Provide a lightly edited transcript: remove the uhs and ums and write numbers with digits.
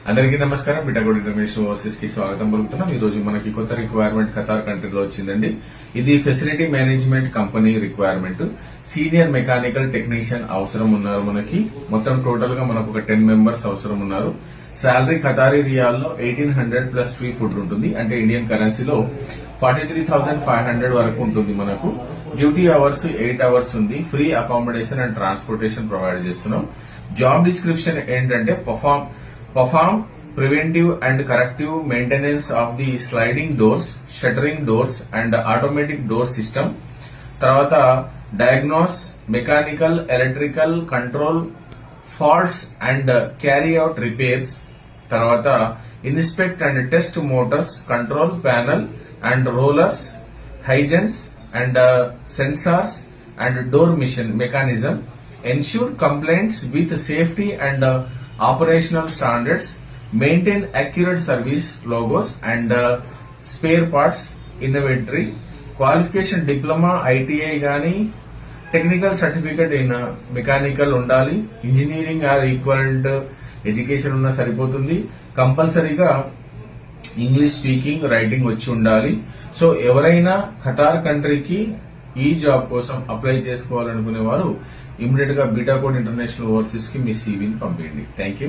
అందరికీ నమస్కారం. బిటాకోడ్ international overseas కి స్వాగతం పలుకుతున్నాం. ఈ రోజు మనకి కొత్త రిక్వైర్మెంట్ ఖతార్ కంట్రీలో వచ్చిందండి. ఇది facility management company requirement. Senior mechanical technician అవసరం ఉన్నారు. మనకి మొత్తం టోటల్ గా మనకు ఒక 10 మెంబర్స్ అవసరం ఉన్నారు. శాలరీ ఖతారీ రియాల్లో 1800 ప్లస్ ఫ్రీ ఫుడ్ ఉంటుంది. అంటే ఇండియన్ కరెన్సీలో 43,500 వరకు ఉంటుంది. మనకు డ్యూటీ అవర్స్ 8 అవర్స్ ఉంది. Free accommodation and transportation provide చేస్తున్నాం. జాబ్ డిస్క్రిప్షన్ ఏంటంటే perform preventive and corrective maintenance of the sliding doors, shuttering doors and automatic door system. తర్వాత diagnose mechanical, electrical, control faults and carry out repairs. తర్వాత inspect and test motors, control panel and rollers, hygienes and sensors and door mechanism. Ensure compliance with safety and operational standards. Maintain accurate service logos and spare parts inventory. Qualification diploma, ITI గాని technical certificate in mechanical ఉండాలి. Engineering or equivalent education ఉన్నా సరిపోతుంది. కంపల్సరీగా English speaking, writing వచ్చి ఉండాలి. So ఎవరైనా Qatar కంట్రీకి ఈ జాబ్ కోసం అప్లై చేసుకోవాలనుకునే వారు ఇమీడియట్ గా బిటాకోడ్ ఇంటర్నేషనల్ ఓవర్సీస్ కి మీ సీవీని పంపించండి. Thank you.